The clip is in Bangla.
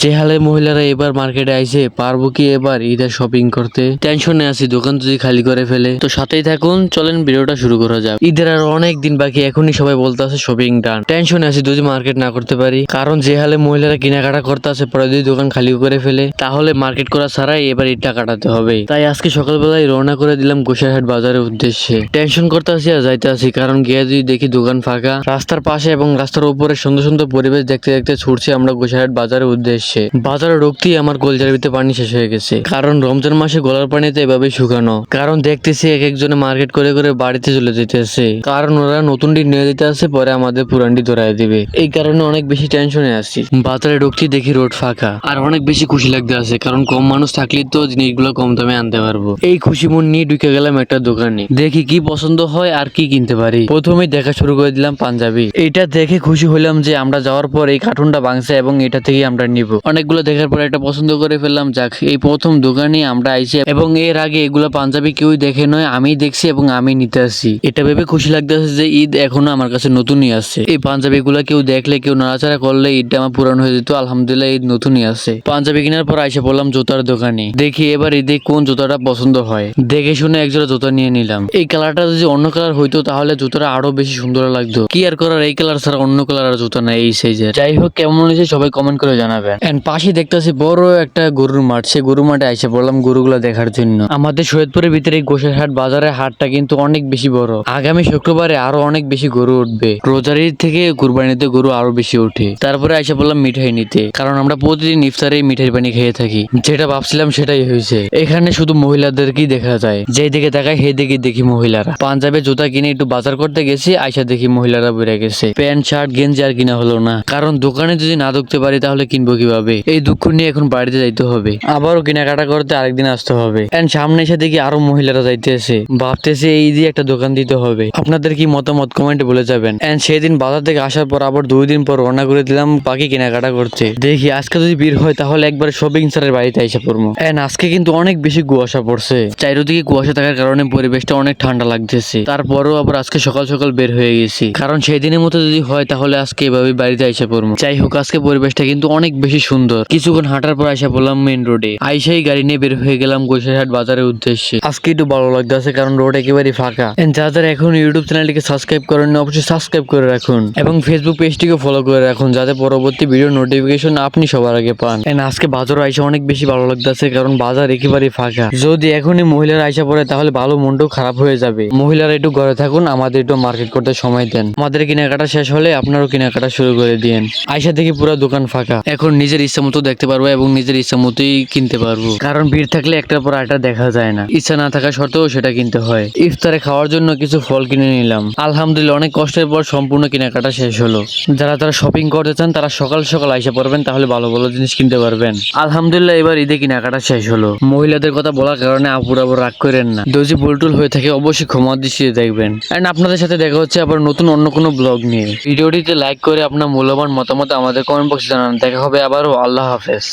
যে হালে মহিলারা এবার মার্কেটে আইছে পারবো কি এবার ঈদের শপিং করতে? টেনশনে আছি দোকান যদি খালি করে ফেলে। তো সাথেই থাকুন, চলেন ভিডিওটা শুরু করা যাক। ঈদের আর অনেক দিন বাকি, এখনই সবাই বলতে আছে শপিং ডান। টেনশনে আছি যদি মার্কেট না করতে পারি, কারণ যে হালে মহিলারা কেনাকাটা করতে আছে পরে যদি দোকান খালি করে ফেলে তাহলে মার্কেট করা ছাড়াই এবার ঈদটা কাটাতে হবে। তাই আজকে সকালবেলায় রওনা করে দিলাম গোসাইহাট বাজারের উদ্দেশ্যে। টেনশন করতে আছি আর যাইতে আছি, কারণ গিয়ে যদি দেখি দোকান ফাঁকা, রাস্তার পাশে এবং রাস্তার উপরে সুন্দর সুন্দর পরিবেশ দেখতে দেখতে ছুটছি আমরা গোসাইহাট বাজারের উদ্দেশ্যে। বাজারে ঢুকতেই আমার কলজার ভিতরে পানি শেষ হয়ে গেছে, কারণ রমজান মাসে গলার পানিতে এভাবে শুকানো। কারণ দেখতেছি এক একজনে মার্কেট করে করে বাড়িতে চলে যেতেছে, কারণ ওরা নতুনটি নিয়ে দিতে আসে, পরে আমাদের পুরানটি ধরাই দিবে। এই কারণে অনেক বেশি টেনশনে আছি। বাজারে ঢুকতেই দেখি রোড ফাঁকা, আর অনেক বেশি খুশি লাগতে আছে, কারণ কম মানুষ থাকলেই তো জিনিসগুলো কম দামে আনতে পারবো। এই খুশি মন নিয়ে ঢুকে গেলাম একটা দোকানে, দেখি কি পছন্দ হয় আর কি কিনতে পারি। প্রথমেই দেখা শুরু করে দিলাম পাঞ্জাবি। এইটা দেখে খুশি হলাম যে আমরা যাওয়ার পর এই কার্টুনটা ভাঙছে এবং এটা থেকেই আমরা নিব। অনেকগুলো দেখার পর একটা পছন্দ করে ফেললাম। যাক, এই প্রথম দোকানে আমরা আইছি এবং এর আগে এগুলো পাঞ্জাবি কেউ দেখে নয়, আমি দেখছি এবং আমি নিতে আসছি। এটা ভেবে খুশি লাগতেছে যে ঈদ এখনো আমার কাছে নতুনই আছে। এই পাঞ্জাবি গুলা কেউ দেখলে, কেউ নাড়াচাড়া করলে ঈদটা আমার পুরানো হয়ে যেত। আলহামদুলিল্লাহ ঈদ নতুনই আছে। পাঞ্জাবি কেনার পর আইসা পড়লাম জুতার দোকানে। দেখি এবার ঈদে কোন জুতাটা পছন্দ হয়। দেখে শুনে একজোড়া জুতা নিয়ে নিলাম। এই কালারটা যদি অন্য কালার হইতো তাহলে জুতাটা আরো বেশি সুন্দর লাগতো। কি আর করার, এই কালার ছাড়া অন্য কালার জুতা নাই এই সাইজের। যাই হোক, কেমন হয়েছে সবাই কমেন্ট করে জানাবেন। এন্ড পাশে দেখতেছি বড় একটা গরুর মাঠ। সে গরুর মাঠে আইসা পড়লাম গরুগুলো দেখার জন্য। আমাদের সৈয়দপুরের ভিতরে গোসাইহাট বাজারের হাটটা কিন্তু অনেক বেশি বড়। আগামী শুক্রবারে আরো অনেক বেশি গরু উঠবে। রোজার ঈদ থেকে কুরবানিতে গরু আরো বেশি ওঠে। তারপরে আইসা পড়লাম মিঠাই নিতে, কারণ আমরা প্রতিদিন ইফতারে মিঠাই পানি খেয়ে থাকি। যেটা ভাবছিলাম সেটাই হয়েছে। এখানে শুধু মহিলাদেরকেই দেখা যায়, যেই দিকে তাকায় সেই দিকে দেখি মহিলারা। পাঞ্জাবে জুতা কিনে একটু বাজার করতে গেছি, আইসা দেখি মহিলারা বেড়ে গেছে। প্যান্ট শার্ট গেঞ্জি আর কিনা হলো না, কারণ দোকানে যদি না ঢুকতে পারি তাহলে কিনবো কিভাবে। এই দুঃখ নিয়ে এখন বাড়িতে যাইতে হবে, আবারও কেনাকাটা করতে আরেকদিন আসতে হবে। এন্ড সামনে এসে দেখি আরো মহিলারা যাইতেছে, ভাবতেছে এই দিয়ে একটা দোকান দিতে হবে। আপনাদের কি মতামত কমেন্টে বলে যাবেন। এন্ড সেদিন বাজার থেকে আসার পর আবার 2 দিন পর রওনা করে দিলাম বাকি কেনাকাটা করতে। দেখি আজকে যদি ভিড় হয় তাহলে একবার শপিং সেন্টারের বাড়িতে এসে পড়বো। এন্ড আজকে কিন্তু অনেক বেশি কুয়াশা পড়ছে। চারিদিকে কুয়াশা থাকার কারণে পরিবেশটা অনেক ঠান্ডা লাগতেছে। তারপরেও আবার আজকে সকাল সকাল বের হয়ে গেছি, কারণ সেই দিনের মতো যদি হয় তাহলে আজকে এভাবে বাড়িতে এসে পড়বো। যাই হোক, আজকে পরিবেশটা কিন্তু অনেক বেশি সুন্দর। কিছুক্ষণ হাঁটার পর এসে পড়লাম মেইন রোডে। আইসাই গাড়ি নিয়ে বের হয়ে গেলাম গোসাইহাট বাজারের উদ্দেশ্যে। আজকে একটু ভালো লাগতেছে, কারণ রোড একেবারে ফাঁকা। যারা এখন ইউটিউব চ্যানেলটিকে সাবস্ক্রাইব করেন অবশ্যই সাবস্ক্রাইব করে রাখুন এবং ফেসবুক পেজটিকে ফলো করে রাখুন, যাতে পরবর্তী ভিডিও নোটিফিকেশন আপনি সবার আগে পান। আজকে বাজার আইসা অনেক বেশি ভালো লাগতেছে, কারণ বাজার একেবারে ফাঁকা। যদি এখনই মহিলারা আইসা পড়ে তাহলে ভালো মনটাও খারাপ হয়ে যাবে। মহিলারা একটু ঘরে থাকুন, আমাদের একটু মার্কেট করতে সময় দেন। আমাদের কেনাকাটা শেষ হলে আপনারও কেনাকাটা শুরু করে দিন। আইসা দেখি পুরো দোকান ফাঁকা। এখন নিজের ইচ্ছা মতো দেখতে পারবো এবং নিজের ইচ্ছা মতোই কিনতে পারবো, কারণ ভিড় থাকলে একটার পর একটা দেখা যায় না। ইচ্ছা না থাকা সত্ত্বেও সেটা কিনতে হয়। ইফতারে খাওয়ার জন্য কিছু ফল কিনে নিলাম। আলহামদুলিল্লাহ অনেক কষ্টের পর সম্পূর্ণ কেনাকাটা শেষ হলো। যারা শপিং করতে চান তারা সকাল সকাল আইসা পড়বেন, তাহলে ভালো ভালো জিনিস কিনতে পারবেন। আলহামদুলিল্লাহ এবার ঈদে কেনাকাটা শেষ হলো। মহিলাদের কথা বলার কারণে আপুরা রাগ করেন না, যদি ভুলটুল হয়ে থাকে অবশ্যই ক্ষমা দৃষ্টিতে দেখবেন। এন্ড আপনাদের সাথে দেখা হচ্ছে আবার নতুন অন্য কোনো ব্লগ নিয়ে। ভিডিওটিতে লাইক করে আপনার মূল্যবান মতামত আমাদের কমেন্ট বক্সে জানান। দেখা হবে আবারও। আল্লাহ হাফেজ।